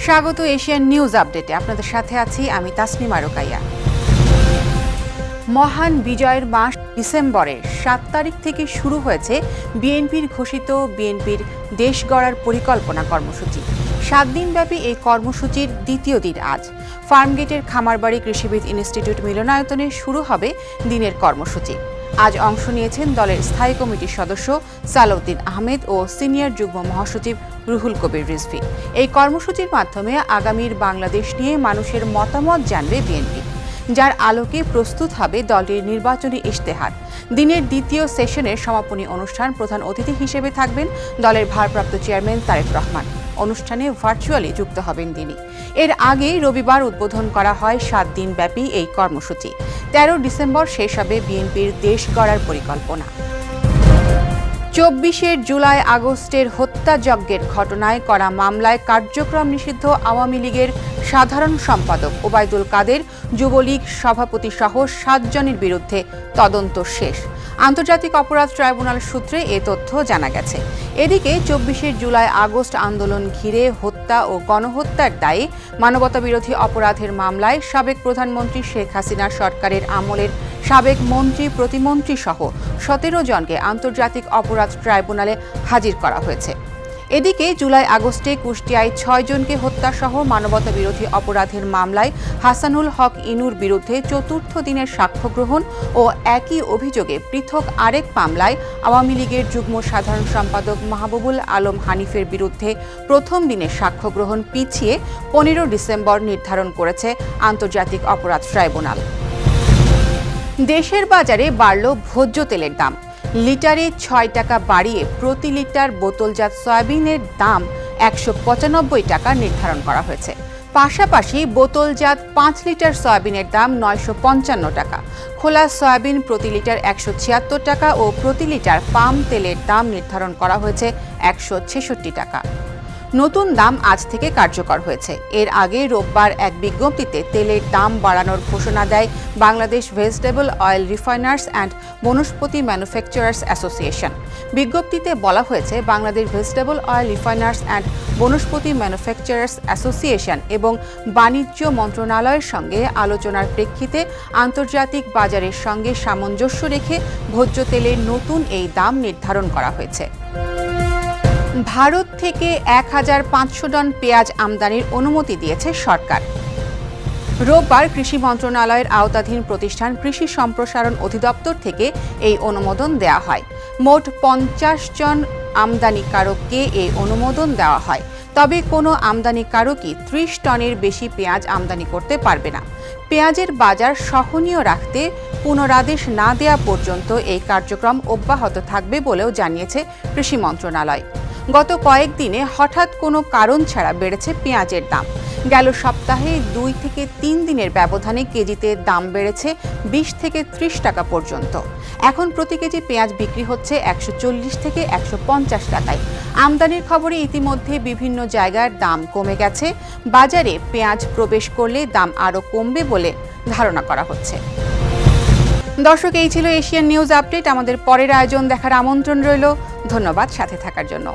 স্বাগত Asian news আপডেটে। আপনাদের সাথে আছি আমি তাসনিমা রোকাইয়া। মহান বিজয়ের মাস ডিসেম্বরের 7 তারিখ থেকে শুরু হয়েছে বিএনপির ঘোষিত বিএনপির দেশ গড়ার পরিকল্পনা কর্মসূচি। 7 দিনব্যাপী এই কর্মসূচির দ্বিতীয় দিন আজ ফার্মগেটের খামারবাড়ি কৃষিবিদ ইনস্টিটিউট মিলনায়তনে শুরু হবে দিনের কর্মসূচি। আজ অংশ নিয়েছেন দলের স্থায়ী কমিটির সদস্য সালাউদ্দিন আহমেদ ও সিনিয়র যুগ্ম মহাসচিব রুহুল কবির রিজভী। এই কর্মসূচির মাধ্যমে আগামীর বাংলাদেশ নিয়ে মানুষের মতামত জানবে বিএনপি, যার আলোকে প্রস্তুত হবে দলটির নির্বাচনী ইশতেহার। দিনের দ্বিতীয় সেশনের সমাপনী অনুষ্ঠান প্রধান অতিথি হিসেবে থাকবেন দলের ভারপ্রাপ্ত চেয়ারম্যান তারেক রহমান। অনুষ্ঠানে ভার্চুয়ালি যুক্ত হবেন তিনি। এর আগে রবিবার উদ্বোধন করা হয় 7 দিনব্যাপী এই কর্মসূচি। 13 ডিসেম্বর শেষ হবে বিএনপির দেশ গড়ার পরিকল্পনা। 24 জুলাই আগস্টের হত্যাযজ্ঞের ঘটনায় করা মামলায় কার্যক্রম নিষিদ্ধ আওয়ামী লীগের সাধারণ সম্পাদক ওবায়দুল কাদের, যুবলীগ সভাপতি সহ 7 জনের বিরুদ্ধে তদন্ত শেষ। আন্তর্জাতিক অপরাধ ট্রাইব্যুনাল সূত্রে এ তথ্য জানা গেছে। এদিকে 24 জুলাই আগস্ট আন্দোলন ঘিরে হত্যা ও গণহত্যার দায়ে মানবতাবিরোধী অপরাধের মামলায় সাবেক প্রধানমন্ত্রী শেখ হাসিনা সরকারের আমলের সাবেক মন্ত্রী, প্রতিমন্ত্রী সহ 17 জনকে আন্তর্জাতিক অপরাধ ট্রাইব্যুনালে হাজির করা হয়েছে। এদিকে জুলাই আগস্টে কুষ্টিয়ায় 6 জনকে হত্যাসহ মানবতাবিরোধী অপরাধের মামলায় হাসানুল হক ইনুর বিরুদ্ধে 4র্থ দিনের সাক্ষ্য গ্রহণ ও একই অভিযোগে পৃথক আরেক মামলায় আওয়ামী লীগের যুগ্ম সাধারণ সম্পাদক মাহবুবুল আলম হানিফের বিরুদ্ধে প্রথম দিনের সাক্ষ্য গ্রহণ পিছিয়ে 15 ডিসেম্বর নির্ধারণ করেছে আন্তর্জাতিক অপরাধ ট্রাইব্যুনাল। দেশের বাজারে বাড়ল ভোজ্য তেলের দাম। লিটারে 6 টাকা বাড়িয়ে প্রতি লিটার বোতলজাত সয়াবিনের দাম 195 টাকা নির্ধারণ করা হয়েছে। পাশাপাশি বোতলজাত 5 লিটার সয়াবিনের দাম 955 টাকা, খোলা সয়াবিন প্রতি লিটার 176 টাকা ও প্রতি লিটার পাম তেলের দাম নির্ধারণ করা হয়েছে 166 টাকা। নতুন দাম আজ থেকে কার্যকর হয়েছে। এর আগে রোববার এক বিজ্ঞপ্তিতে তেলের দাম বাড়ানোর ঘোষণা দেয় Bangladesh vegetable oil refiners and Vanaspati manufacturers association. বিজ্ঞপ্তিতে বলা হয়েছে Bangladesh vegetable oil refiners and Vanaspati manufacturers association এবং বাণিজ্য মন্ত্রণালয়ের সঙ্গে আলোচনার প্রেক্ষিতে আন্তর্জাতিক বাজারের সঙ্গে সামঞ্জস্য রেখে ভোজ্য তেলের নতুন এই দাম নির্ধারণ করা হয়েছে। ভারত থেকে 1500 টন পেঁয়াজ আমদানির অনুমতি দিয়েছে সরকার। রোববার কৃষি মন্ত্রণালয়ের আওতাধীন প্রতিষ্ঠান কৃষি সম্প্রসারণ অধিদপ্তর থেকে এই অনুমোদন দেওয়া হয়। মোট 50 জন আমদানিকারককে এই অনুমোদন দেওয়া হয়। তবে কোনো আমদানিকারকই 30 টনের বেশি পেঁয়াজ আমদানি করতে পারবে না। পেঁয়াজের বাজার সহনীয় রাখতে পুনরাদেশ না দেওয়া পর্যন্ত এই কার্যক্রম অব্যাহত থাকবে বলেও জানিয়েছে কৃষি মন্ত্রণালয়। গত কয়েকদিনে হঠাৎ কোনো কারণ ছাড়া বেড়েছে পেঁয়াজের দাম। গেল সপ্তাহে 2 থেকে 3 দিনের ব্যবধানে কেজিতে দাম বেড়েছে 20 থেকে 30 টাকা পর্যন্ত। এখন প্রতি কেজি পেঁয়াজ বিক্রি হচ্ছে 140 থেকে 150 টাকায়। আমদানির খবরে ইতিমধ্যে বিভিন্ন জায়গার দাম কমে গেছে। বাজারে পেঁয়াজ প্রবেশ করলে দাম আরও কমবে বলে ধারণা করা হচ্ছে। দর্শক, এই ছিল এশিয়ান নিউজ আপডেট। আমাদের পরের আয়োজন দেখার আমন্ত্রণ রইল। ধন্যবাদ সাথে থাকার জন্য।